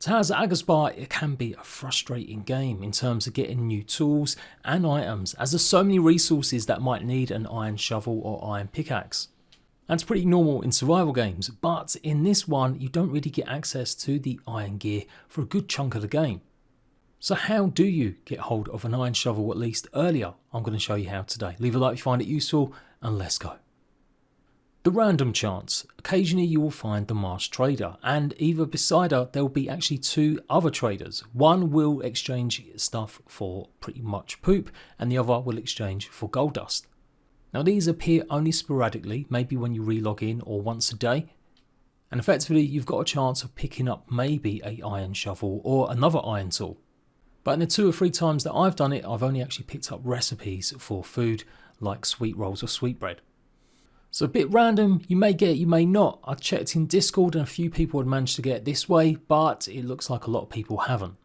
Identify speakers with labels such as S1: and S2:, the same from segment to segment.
S1: So as AGHASBA, it can be a frustrating game in terms of getting new tools and items, as there's so many resources that might need an iron shovel or iron pickaxe. That's pretty normal in survival games, but in this one you don't really get access to the iron gear for a good chunk of the game. So how do you get hold of an iron shovel at least earlier? I'm going to show you how today. Leave a like if you find it useful, and let's go. The random chance. Occasionally you will find the Marsh trader, and either beside her there will be actually two other traders. One will exchange stuff for pretty much poop, and the other will exchange for gold dust. Now these appear only sporadically, maybe when you relog in or once a day, and effectively you've got a chance of picking up maybe a iron shovel or another iron tool. But in the 2 or 3 times that I've done it, I've only actually picked up recipes for food like sweet rolls or sweetbread. So a bit random, you may get it, you may not. I checked in Discord and a few people had managed to get it this way, but it looks like a lot of people haven't.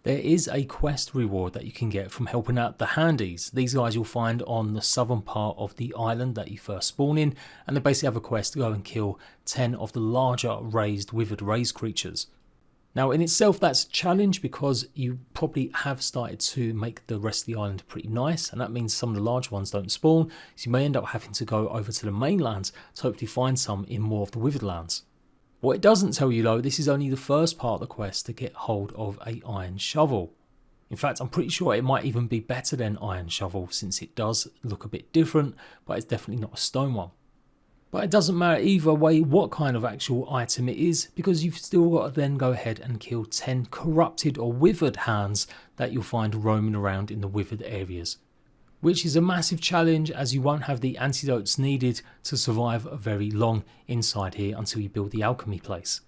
S1: There is a quest reward that you can get from helping out the handies. These guys you'll find on the southern part of the island that you first spawn in, and they basically have a quest to go and kill 10 of the larger withered raised creatures. Now in itself that's a challenge because you probably have started to make the rest of the island pretty nice, and that means some of the large ones don't spawn, so you may end up having to go over to the mainland to hopefully find some in more of the withered lands. What it doesn't tell you though, this is only the first part of the quest to get hold of a iron shovel. In fact, I'm pretty sure it might even be better than iron shovel since it does look a bit different, but it's definitely not a stone one. But it doesn't matter either way what kind of actual item it is, because you've still got to then go ahead and kill 10 corrupted or withered hands that you'll find roaming around in the withered areas. Which is a massive challenge as you won't have the antidotes needed to survive very long inside here until you build the alchemy place.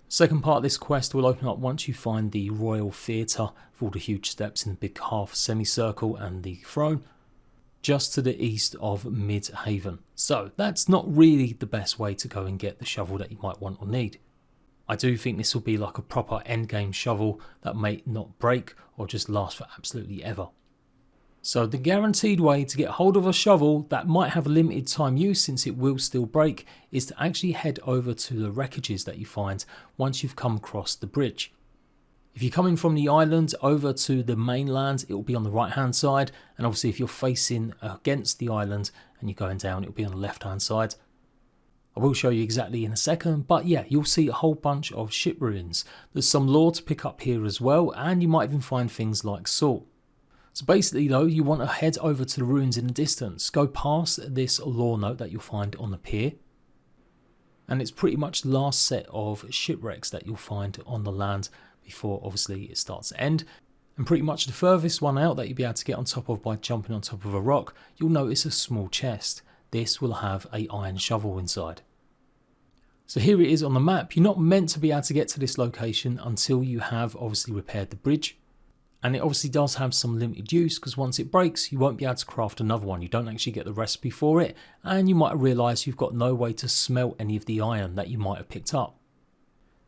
S1: Second part of this quest will open up once you find the Royal Theatre with all the huge steps in the big half semicircle and the throne, just to the east of Midhaven. So that's not really the best way to go and get the shovel that you might want or need. I do think this will be like a proper endgame shovel that may not break or just last for absolutely ever. So the guaranteed way to get hold of a shovel that might have a limited time use since it will still break is to actually head over to the wreckages that you find once you've come across the bridge. If you're coming from the island over to the mainland, it will be on the right hand side, and obviously if you're facing against the island and you're going down, it will be on the left hand side. I will show you exactly in a second, but yeah, you'll see a whole bunch of ship ruins. There's some lore to pick up here as well, and you might even find things like salt. So basically though, you want to head over to the ruins in the distance, go past this lore note that you'll find on the pier, and it's pretty much the last set of shipwrecks that you'll find on the land before obviously it starts to end. And pretty much the furthest one out that you'll be able to get on top of by jumping on top of a rock, you'll notice a small chest. This will have an iron shovel inside. So here it is on the map. You're not meant to be able to get to this location until you have obviously repaired the bridge. And it obviously does have some limited use because once it breaks you won't be able to craft another one. You don't actually get the recipe for it, and you might have realised you've got no way to smelt any of the iron that you might have picked up.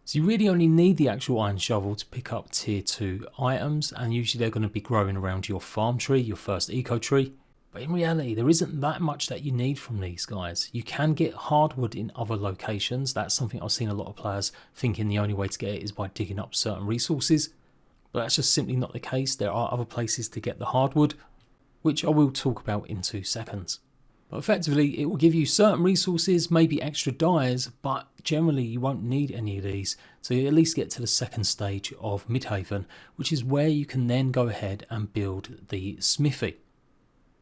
S1: So you really only need the actual iron shovel to pick up tier 2 items, and usually they're going to be growing around your farm tree, your first eco tree. But in reality there isn't that much that you need from these guys. You can get hardwood in other locations. That's something I've seen a lot of players thinking the only way to get it is by digging up certain resources. But that's just simply not the case. There are other places to get the hardwood, which I will talk about in 2 seconds. But effectively it will give you certain resources, maybe extra dyes, but generally you won't need any of these to at least get to the second stage of Midhaven, which is where you can then go ahead and build the smithy.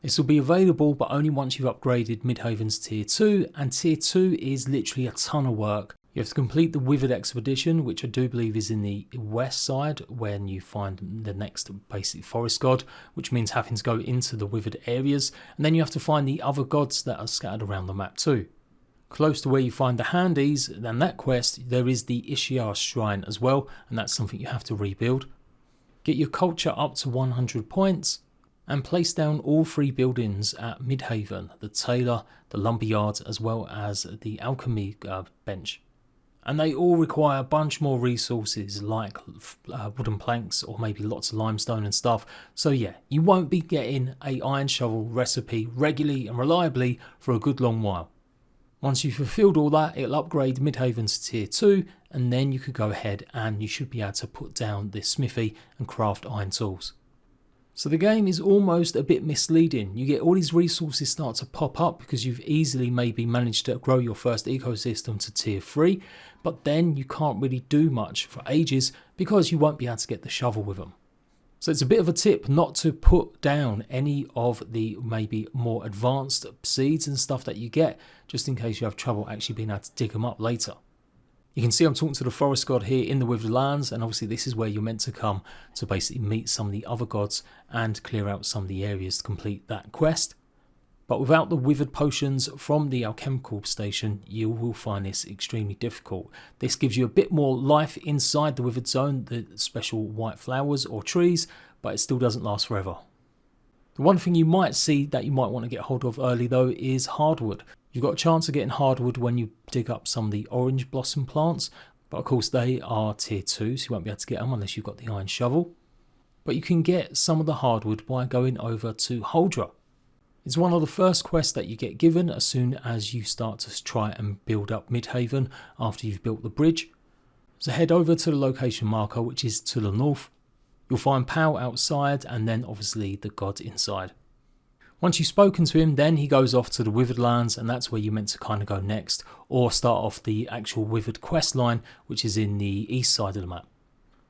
S1: This will be available but only once you've upgraded Midhaven's tier 2, and tier 2 is literally a ton of work. You have to complete the Withered Expedition, which I do believe is in the west side when you find the next basic forest god, which means having to go into the withered areas, and then you have to find the other gods that are scattered around the map too. Close to where you find the handies and that quest, there is the Ishiyar shrine as well, and that's something you have to rebuild. Get your culture up to 100 points, and place down all 3 buildings at Midhaven, the tailor, the lumberyard, as well as the alchemy bench. And they all require a bunch more resources like wooden planks or maybe lots of limestone and stuff. So yeah, you won't be getting a iron shovel recipe regularly and reliably for a good long while. Once you've fulfilled all that, it'll upgrade Midhaven to tier 2, and then you could go ahead and you should be able to put down this smithy and craft iron tools. So the game is almost a bit misleading. You get all these resources start to pop up because you've easily maybe managed to grow your first ecosystem to tier 3, but then you can't really do much for ages because you won't be able to get the shovel with them. So it's a bit of a tip not to put down any of the maybe more advanced seeds and stuff that you get, just in case you have trouble actually being able to dig them up later. You can see I'm talking to the forest god here in the Withered Lands, and obviously this is where you're meant to come to basically meet some of the other gods and clear out some of the areas to complete that quest. But without the withered potions from the alchemical station, you will find this extremely difficult. This gives you a bit more life inside the withered zone, the special white flowers or trees, but it still doesn't last forever. The one thing you might see that you might want to get hold of early though is hardwood. You've got a chance of getting hardwood when you dig up some of the orange blossom plants, but of course they are tier 2, so you won't be able to get them unless you've got the iron shovel. But you can get some of the hardwood by going over to Huldra. It's one of the first quests that you get given as soon as you start to try and build up Midhaven after you've built the bridge. So head over to the location marker, which is to the north. You'll find Pal outside and then obviously the god inside. Once you've spoken to him, then he goes off to the Withered Lands, and that's where you're meant to kind of go next, or start off the actual Withered quest line, which is in the east side of the map.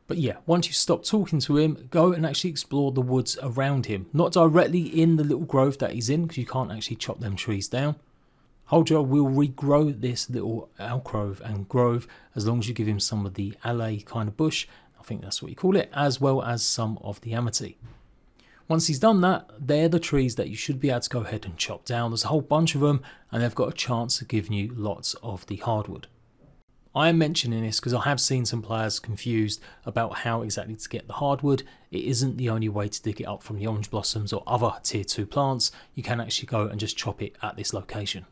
S1: But yeah, once you stop talking to him, go and actually explore the woods around him. Not directly in the little grove that he's in, because you can't actually chop them trees down. Huldra will regrow this little alcove and grove as long as you give him some of the alley kind of bush, I think that's what you call it, as well as some of the amity. Once he's done that, they're the trees that you should be able to go ahead and chop down. There's a whole bunch of them, and they've got a chance of giving you lots of the hardwood. I am mentioning this because I have seen some players confused about how exactly to get the hardwood. It isn't the only way to dig it up from the orange blossoms or other tier 2 plants. You can actually go and just chop it at this location.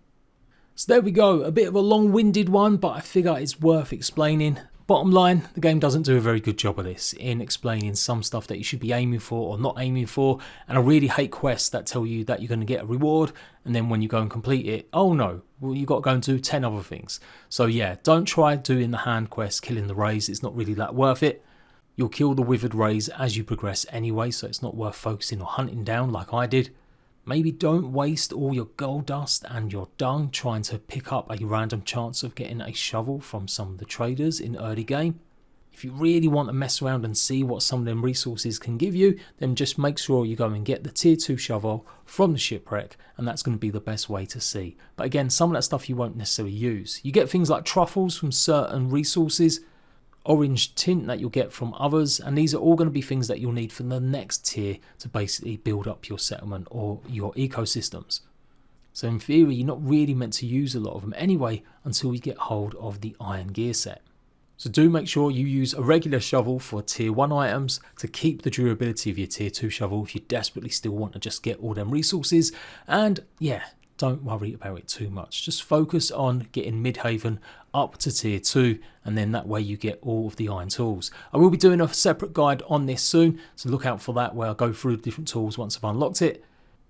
S1: So there we go, a bit of a long-winded one, but I figure it's worth explaining. Bottom line, the game doesn't do a very good job of this in explaining some stuff that you should be aiming for or not aiming for, and I really hate quests that tell you that you're going to get a reward and then when you go and complete it, oh no, well you've got to go and do 10 other things. So yeah, don't try doing the hand quest, killing the rays, it's not really that worth it. You'll kill the withered rays as you progress anyway, so it's not worth focusing or hunting down like I did. Maybe don't waste all your gold dust and your dung trying to pick up a random chance of getting a shovel from some of the traders in early game. If you really want to mess around and see what some of them resources can give you, then just make sure you go and get the tier 2 shovel from the shipwreck, and that's going to be the best way to see. But again, some of that stuff you won't necessarily use. You get things like truffles from certain resources, orange tint that you'll get from others, and these are all going to be things that you'll need for the next tier to basically build up your settlement or your ecosystems. So in theory, you're not really meant to use a lot of them anyway until you get hold of the iron gear set. So do make sure you use a regular shovel for tier 1 items to keep the durability of your tier 2 shovel if you desperately still want to just get all them resources, and yeah, don't worry about it too much. Just focus on getting Midhaven up to tier 2, and then that way you get all of the iron tools. I will be doing a separate guide on this soon, so look out for that where I'll go through the different tools once I've unlocked it.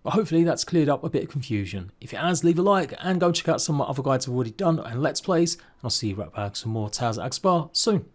S1: But hopefully that's cleared up a bit of confusion. If it has, leave a like and go check out some of my other guides I've already done and Let's Plays, and I'll see you right back for some more Tales at AGHASBA soon.